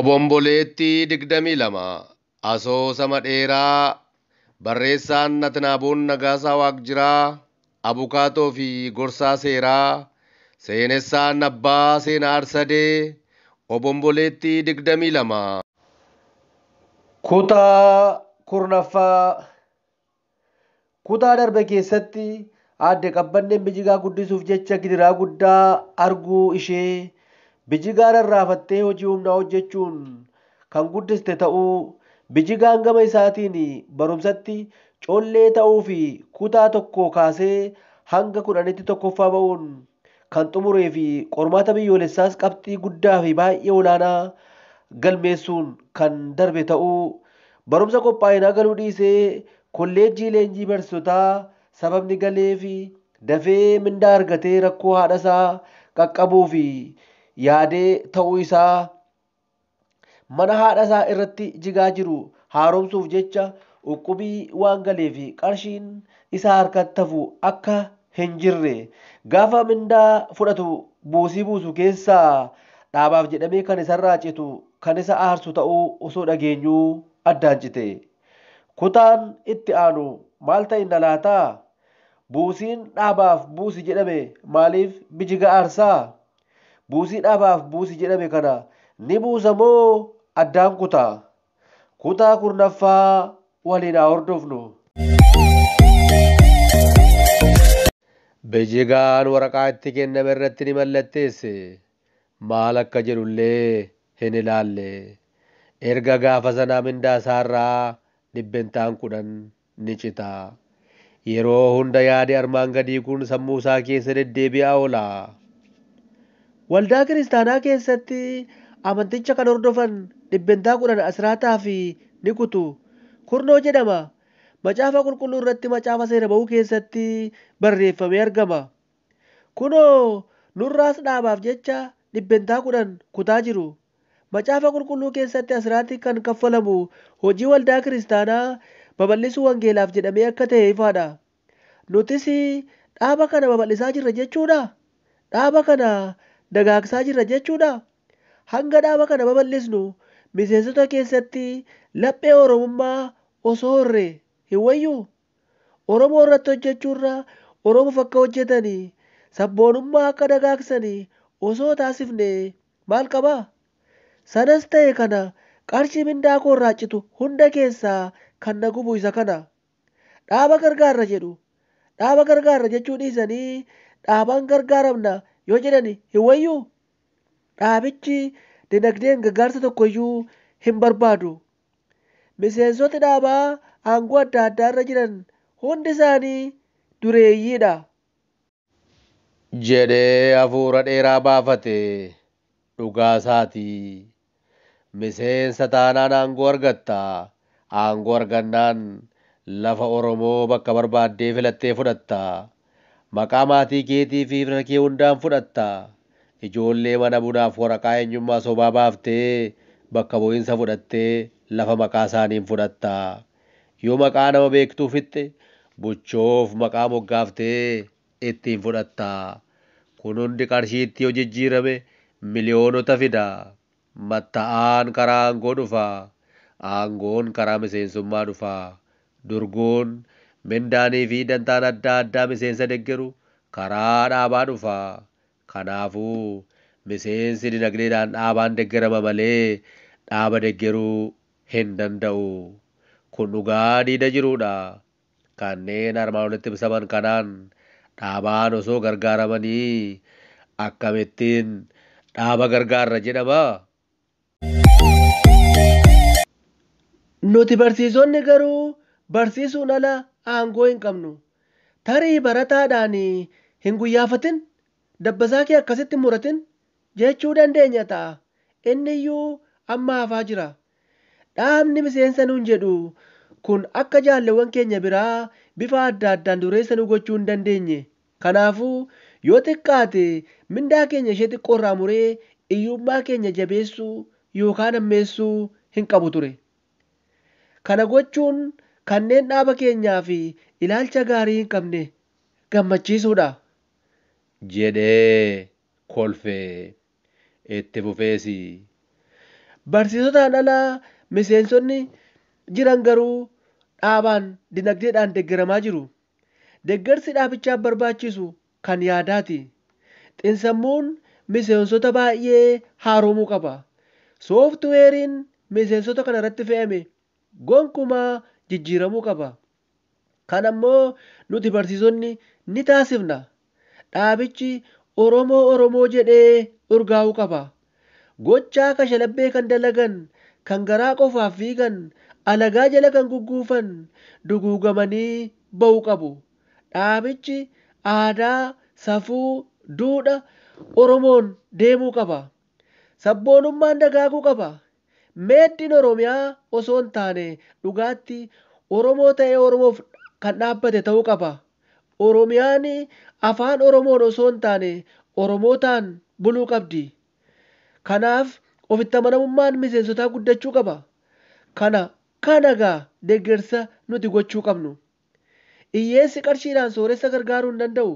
Obomboleettii 22 Asoosama dheeraa barreessaan Natnaaboon Nagaasaa Waaqjiraa Abukaatoo fi Gorsaa Seeraa Seenessaan Abbaa Seenaa Arsadee Obomboleettii 22 Kutaa kurnaffaa kutaa darbe keessatti aadde qabbanneen bijigaa guddisuuf jecha gidiraa guddaa arguu ishee bijigaa rarraafattee hojii humnaa hojjechuun kan guddiste ta'uu bijigaan gama isaatiin barumsatti collee ta'uu fi kutaa tokko kaasee hanga 10tti tokkoffaa ba'uun kan xumuree fi qormaata biyyoolessaas qabxii guddaa fi baay'ee olaanaa galmeessuun kan darbe ta'uu barumsa qophaa'inaa galuu dhiisee kolleejjii leenjii barsiisotaa sababni galee fi dafee mindaa argatee rakkoo haadhasaa qaqqabuu fi yaadee ta'uu isaa mana haadhasaa irratti jigaa jiru haaromsuuf jecha uqubii waan galee fi qarshiin isaa harkatti hafu akka hin jirre gaafa mindaa fudhatu buusii buusu keessaa dhaabaaf jedhamee kan isarraa citu kan isa aarsu ta'uu osoo dhageenyuu addaan cite. Kutaan itti aanu maal ta'inna laataa? Buusiin dhaabaaf buusi jedhame maaliif bijiga aarsaa? Buusii dhaabaaf buusi jedhame kana ni buusa moo addaan kutaa? Kutaa kurnaffaa waliin haa hordofnu. Bijigaan waraqaa itti kenname irratti ni mallatteesse. Maal akka jedhullee hin ilaalle. Erga gaafa sanaa mindaa isaarraa 10 ni cita. Yeroo hunda yaade armaan gadii kun sammuu isaa keessa deddeebi'aa oola. Waldaa kiristaanaa keessatti amanticha kan hordofan 10 asiraataa fi ni kutu. Kurnoo jedhama. Macaafa qulqulluu irratti macaafa seera ba'uu keessatti barreeffamee argama. Kunoo nurraas dhaabaaf jecha 10 kutaa jiru. Macaafa qulqulluu keessatti asirratti kan kaffalamu hojii waldaa kiristaanaa babal'isuu wangeelaaf jedhamee akka ta'e ifaadha. Nutis dhaaba kana babal'isaa jirra jechuudha. Dhaaba kana dagaagsaa jirra jechuudha. Hanga dhaaba kana babal'isnu miseensota keessatti laphee oromummaa osoo horre hin wayyu. Oromoo irratti hojjechuurra Oromoof akka hojjetanii sabboonummaa akka dagaagsanii osoo taasifne maal qaba? Sanas ta'e kana qarshii mindaa koo irraa citu hunda keessaa kan na gubu isa kana. Dhaaba gargaarra jedhu. Dhaaba gargaarra jechuu dhiisanii dhaabaan gargaaramna yoo jedhan hin wayyu. Dhaabichi dinagdeen gargaarsa tokkoyyuu hin barbaadu. Miseensoti dhaabaa aangoo adda addaa irra jiran hundi isaanii dureeyyiidha. Jedhee hafuura dheeraa baafate dhugaa isaatii. Miseensa taanaan aangoo argatta. Aangoo argannaan lafa Oromoo bakka barbaaddee filattee fudhatta. Maqaa maatii keetii fi fira kee hundaan fudhatta. Ijoollee mana bunaaf waraqaa eenyummaa sobaa baaftee bakka bu'iinsa fudhattee lafa maqaa isaaniin fudhatta. Yoo maqaa nama beektuu fixxe buchoof maqaa moggaaftee ittiin fudhatta. Kun hundi qarshiitti yoo jijjiirame miliyoonota fida. Matta'aan karaa aangoo dhufa. Aangoon karaa miseensummaa dhufa. Durgoon mindaanii fi dantaan adda addaa miseensa deggeru karaa dhaabaa dhufa. Kanaafuu miseensi dinagdeedhaan dhaabaan deggerama malee dhaaba deggeruu hin danda'u. Kun dhugaa diida jiruudha. Kanneen armaan olitti ibsaman kanaan dhaabaan osoo gargaaramanii akkamittiin dhaaba gargaarra jedhama? Nuti barsiisonni garuu barsiisuun ala aangoo hin qabnu. Tarii barataadhaan hin guyyaafatin, dabbasaa kee akkasitti hin muratin jechuu dandeenya ta'a. Inni iyyuu amma hafaa jira. Dhaabni miseensa nuun jedhu kun akka jaalleewwan keenya biraa bifa adda addaan dureessa nu gochuu hin dandeenye. Kanaafuu yoo xiqqaate mindaa keenya ishee xiqqoo irraa muree iyyummaa keenya jabeessuu yookaan ammeessuu hin qabu ture. Kana gochuun kanneen dhaaba keenyaa fi ilaalcha gaarii hin qabne gammachiisuudha. Jedhee kolfee itti fufeesi. Barsiisotaan alaa miseensonni jiran garuu dhaabaan dinagdeedhaan deeggaramaa jiru. Deeggarsi dhaabichaaf barbaachisu kan yaadaati. Xiinsammuun miseensota baay'ee haaromuu qaba. Sooftiweeriin miseensota kana irratti fe'ame gonkumaa jijjiiramuu qaba. Kan ammoo nuti barsiisonni ni taasifna. Dhaabichi Oromoo jedhee urgaa'uu qaba. Gochaa kashalabbee kan dalagan, kan garaa qofaaf fiigan, alagaa jala kan gugguufan duguugamanii ba'uu qabu. Dhaabichi aadaa, safuu, duudhaa Oromoon deemuu qaba. Sabboonummaan dagaaguu qaba. Meeddiin Oromiyaa osoo hin taane dhugaatti Oromoo ta'ee Oromoof kan dhaabbate ta'uu qaba. Oromiyaan afaan Oromoon osoo hin taane Oromootaan buluu qabdi. Kanaaf ofitti amanamummaan miseensotaa guddachuu qaba. Kana gaa deeggarsa nuti gochuu qabnu. Hiyyeessi qarshiidhaan sooressa gargaaruu hin danda'u.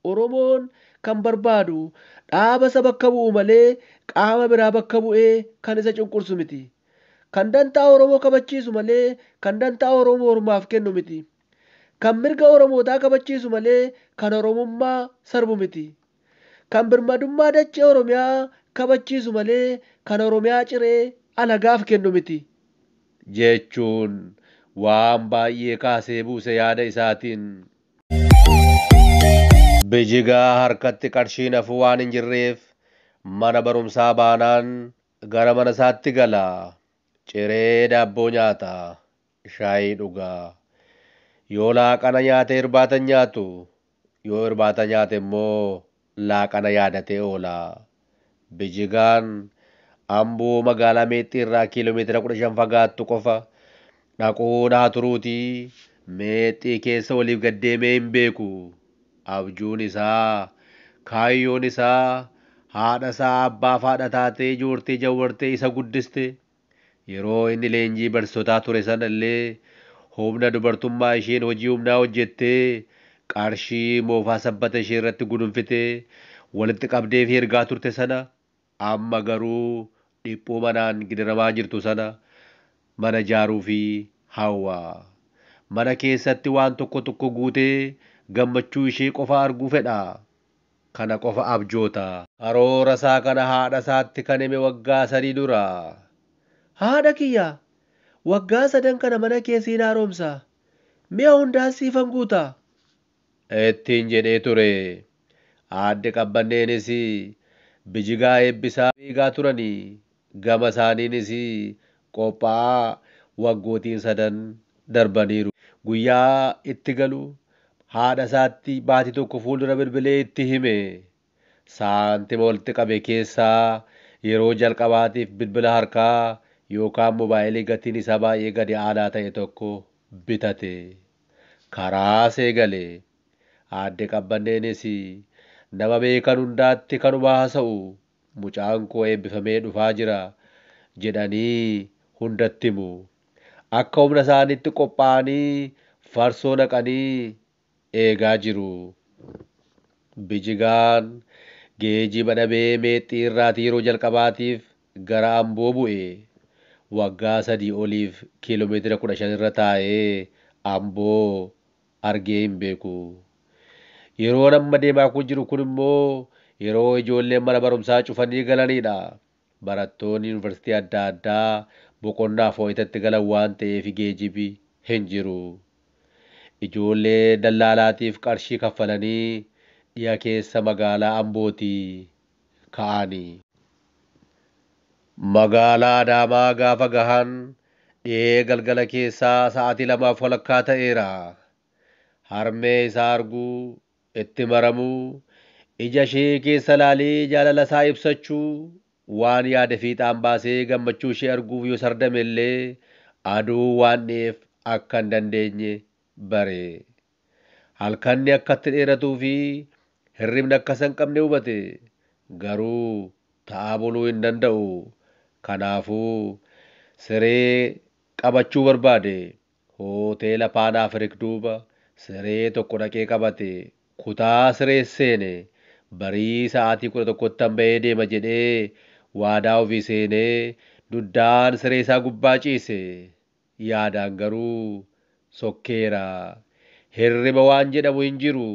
Oromoon kan barbaadu dhaaba isa bakka bu'u malee qaama biraa bakka bu'ee kan isa cunqursu miti. Kan dantaa Oromoo kabachiisu malee kan dantaa Oromoo Ormaaf kennu miti. Kan mirga Oromootaa kabachiisu malee kan Oromummaa sarbu miti. Kan birmadummaa dachee Oromiyaa kabachiisu malee kan Oromiyaa ciree alagaaf kennu miti. Jechuun waan baay'ee kaasee buuse yaada isaatiin. Bijigaa harkatti qarshiin hafuu waan hin jirreef mana barumsaa baanaan gara mana isaatti gala. Ciree daabboo nyaata. Shaayii dhugaa. Yoo laaqana nyaate irbaata nyaatu. Yoo irbaata nyaate immoo laaqana yaadatee oola. Bijigaan Amboo magaalaa Meexxii irraa kiiloomeetira 15 fagaattu qofa dhaquu dhaa turuutii Meexxii keessa waliif gaddeemee hin beeku. Abjuun isaa, kaayyoon isaa, haadha isaa abbaaf haadha taatee ijoortee jawwartee isa guddiste. Yeroo inni leenjii barsiisotaa ture sana illee humna dubartummaa isheen hojii humnaa hojjettee qarshii moofaa sabbata ishee irratti gudunfitee walitti qabdee fi ergaa turte sana amma garuu dhiphuu manaan gidiramaa jirtu sana mana ijaaruu fi hawwaa. Mana keessatti waan tokko guutee gammachuu ishee qofa arguu fedha. Kana qofa abjoota. Karoora isaa kana haadha isaatti kan hime waggaa 3 dura. Haadha kiyya waggaa 3 kana mana keessiin haaromsa. Mi'a hundaa siifan guuta. Ittiin jedhee ture. Aadde qabbanneenis bijigaa eebbisaa eegaa turanii. Gama isaaniinis qophaa'aa waggootiin 3 darbaniiru. Guyyaa itti galu haadha isaatti baatii tokko fuuldura bilbilee itti hime. Saantima walitti qabe keessaa yeroo jalqabaatiif bilbila harkaa yookaan moobaayilii gatiin isaa baay'ee gadi aanaa ta'e tokko bitate. Karaa seegale. Aadde qabbanneenis nama beekan hundaatti kanuma haasa'u. Mucaan koo eebbifamee dhufaa jira jedhanii hundatti himu. Akka humna isaaniitti qophaa'anii farsoo naqanii eegaa jiru. Bijigaan geejiba dhabee Meexxii irraatii yeroo jalqabaatiif gara Amboo bu'e. Waggaa 3 oliif kiiloomeetira 15 irra taa'ee Amboo argee hin beeku. Yeroo amma deemaa kun jiru kun immoo yeroo ijoolleen mana barumsaa cufanii galanidha. Barattoonni yuunivarsiitii adda addaa boqonnaa fooyyitatti galan waan ta'eef geejibi hin jiru. Ijoollee dallaalaatiif qarshii kaffalanii dhiya keessa magaalaa Ambootii ka'anii. Magaalaa Adaamaa gaafa gahan dhiyee galgala keessaa sa'aatii 2:30 ta'eera. Harmee isaa arguu, itti maramuu, ija ishee keessa laalee jaalala isaa ibsachuu, waan yaada fiixaan baasee gammachuu ishee arguuf yoo sardame illee aduu waan dhiyeef akka hin dandeenye bare. Halkanni akkatti dheeratuu fi hirribni akka isa hin qabne hubate. Garuu ta'aa buluu hin danda'u. Kanaafuu siree qabachuu barbaade. Hoteela Paanaa Afriik duuba siree tokko dhaqee qabate. Kutaa siree seene. Barii sa'aatii 11tti bahee deema jedhee waadaa ofii seenee Duddaan siree isaa gubbaa ciise. Yaadaan garuu sokkeera. Hirriba waan jedhamu hin jiru.